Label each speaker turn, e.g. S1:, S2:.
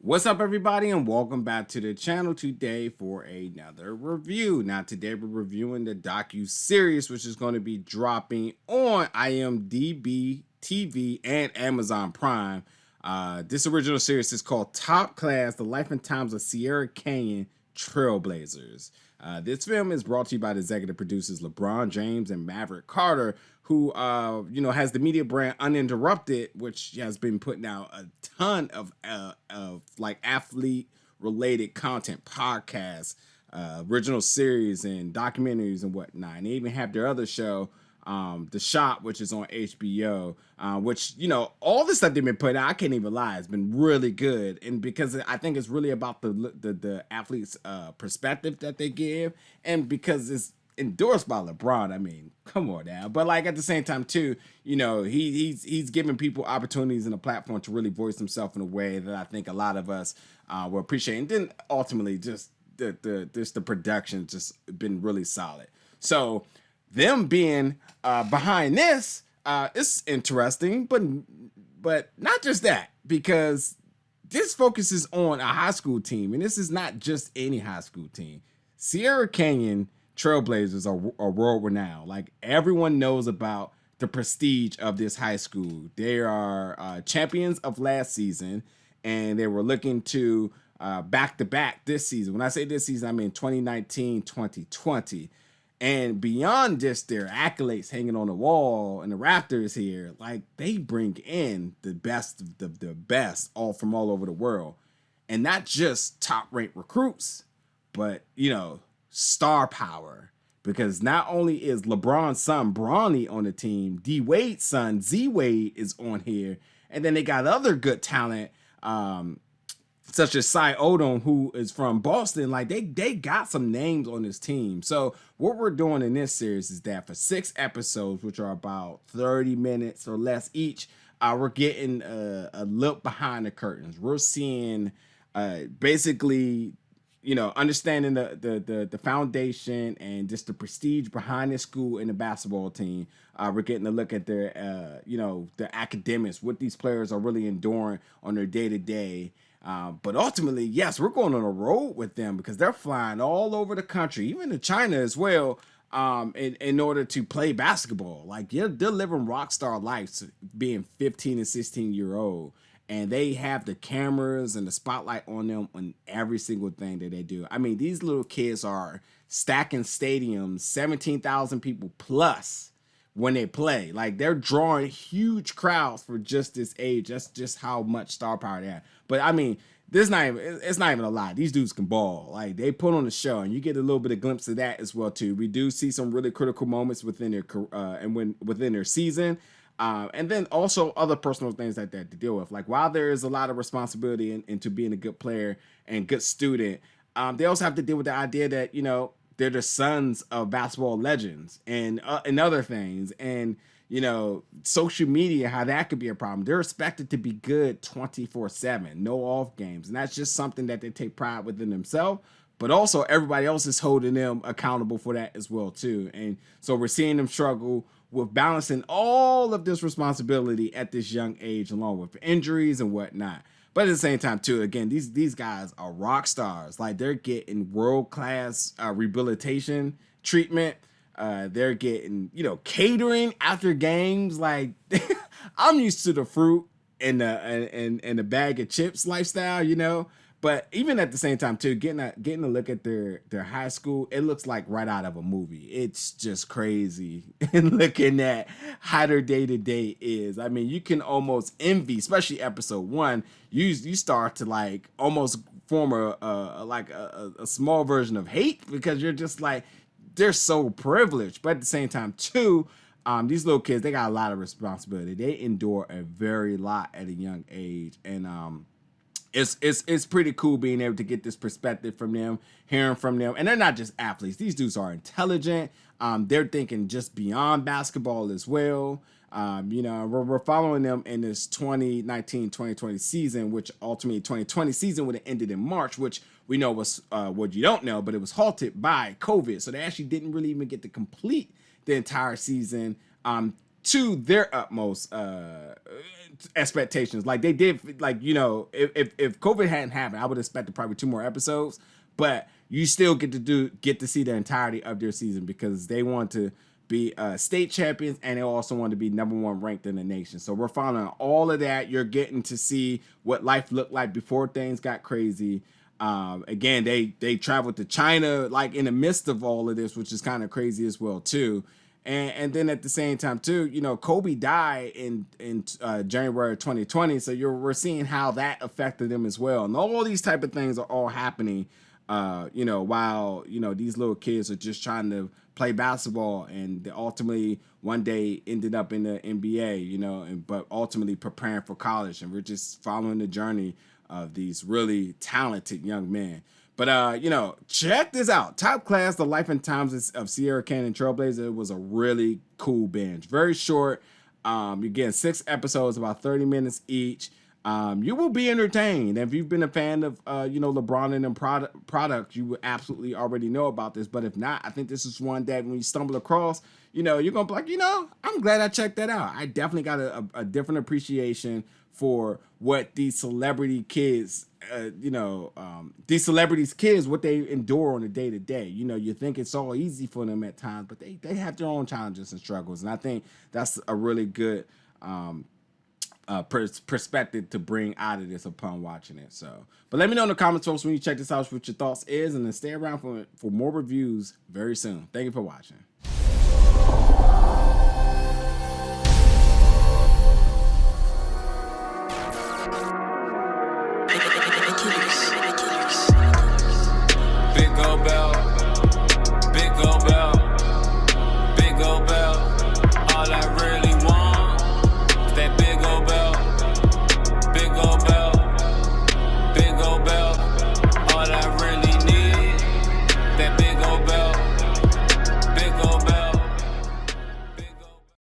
S1: What's up, everybody, and welcome back to the channel today for another review. Now, today we're reviewing the docu-series, which is going to be dropping on IMDb TV and Amazon Prime. This original series is called Top Class: The Life and Times of Sierra Canyon Trailblazers. This film is brought to you by the executive producers LeBron James and Maverick Carter, who has the media brand Uninterrupted, which has been putting out a ton of like athlete related content, podcasts, original series, and documentaries and whatnot. And they even have their other show, The Shop, which is on HBO, which, all the stuff they've been putting out, I can't even lie, it's been really good. And because I think it's really about the athletes' perspective that they give, and because it's endorsed by LeBron. I mean, come on now. But like at the same time too, he's giving people opportunities and a platform to really voice themselves in a way that I think a lot of us will appreciate. And then ultimately, just the production just been really solid. So them being behind this, it's interesting, but not just that, because this focuses on a high school team, and this is not just any high school team. Sierra Canyon Trailblazers are world renowned. Like, everyone knows about the prestige of this high school. They are champions of last season, and they were looking to back-to-back this season. When I say this season, I mean 2019-2020. And beyond just their accolades hanging on the wall and the rafters here, like, they bring in the best of the best all from all over the world. And not just top-ranked recruits, but, star power, because not only is LeBron's son Bronny on the team, D Wade's son Z Wade is on here, and then they got other good talent, such as Cy Odom, who is from Boston. Like, they got some names on this team. So what we're doing in this series is that for 6 episodes, which are about 30 minutes or less each, we're getting a look behind the curtains. We're seeing basically, understanding the foundation and just the prestige behind the school and the basketball team. We're getting a look at their, the academics, what these players are really enduring on their day-to-day. But ultimately, yes, we're going on a road with them because they're flying all over the country, even to China as well, in order to play basketball. Like, they're living rock star lives being 15 and 16-year-old. And they have the cameras and the spotlight on them on every single thing that they do. I mean, these little kids are stacking stadiums, 17,000 people plus when they play. Like, they're drawing huge crowds for just this age. That's just how much star power they have. But I mean, it's not even a lie. These dudes can ball. Like, they put on the show, and you get a little bit of glimpse of that as well too. We do see some really critical moments within their within their season. And then also other personal things like that to deal with. Like, while there is a lot of responsibility into being a good player and good student, they also have to deal with the idea that, they're the sons of basketball legends and other things. And, social media, how that could be a problem. They're expected to be good 24/7, no off games. And that's just something that they take pride within themselves. But also everybody else is holding them accountable for that as well too. And so we're seeing them struggle with balancing all of this responsibility at this young age, along with injuries and whatnot. But at the same time too, again, these guys are rock stars. Like, they're getting world-class rehabilitation treatment. They're getting, catering after games. Like, I'm used to the fruit and the bag of chips lifestyle, But even at the same time too, getting a look at their high school, it looks like right out of a movie. It's just crazy. And looking at how their day-to-day is, I mean, you can almost envy, especially episode 1. You start to like almost form a small version of hate, because you're just like, they're so privileged. But at the same time too, these little kids, they got a lot of responsibility. They endure a very lot at a young age, and it's pretty cool being able to get this perspective from them, hearing from them. And they're not just athletes. These dudes are intelligent. They're thinking just beyond basketball as well. We're following them in this 2019-2020 season, which ultimately 2020 season would have ended in March, which we know was what you don't know, but it was halted by COVID. So they actually didn't really even get to complete the entire season to their utmost expectations. Like they did, like, you know, if COVID hadn't happened, I would expect probably 2 more episodes, but you still get to see the entirety of their season because they want to be state champions and they also want to be #1 ranked in the nation. So we're following all of that. You're getting to see what life looked like before things got crazy. Again, they traveled to China like in the midst of all of this, which is kind of crazy as well too. And then at the same time too, you know, Kobe died in January 2020, so we're seeing how that affected them as well. And all these type of things are all happening, you know, while, you know, these little kids are just trying to play basketball, and they ultimately one day ended up in the NBA, you know, but ultimately preparing for college. And we're just following the journey of these really talented young men. But, you know, check this out. Top Class, The Life and Times of Sierra Canyon Trailblazers was a really cool binge. Very short. You're getting 6 episodes, about 30 minutes each. You will be entertained. If you've been a fan of, you know, LeBron and them products, you would absolutely already know about this. But if not, I think this is one that when you stumble across, you know, you're going to be like, you know, I'm glad I checked that out. I definitely got a different appreciation for what these celebrity kids, you know, these celebrities' kids, what they endure on a day-to-day. You know, you think it's all easy for them at times, but they have their own challenges and struggles. And I think that's a really good perspective to bring out of this upon watching it. So, but let me know in the comments, folks, when you check this out, what your thoughts is, and then stay around for more reviews very soon. Thank you for watching. Big gold bell.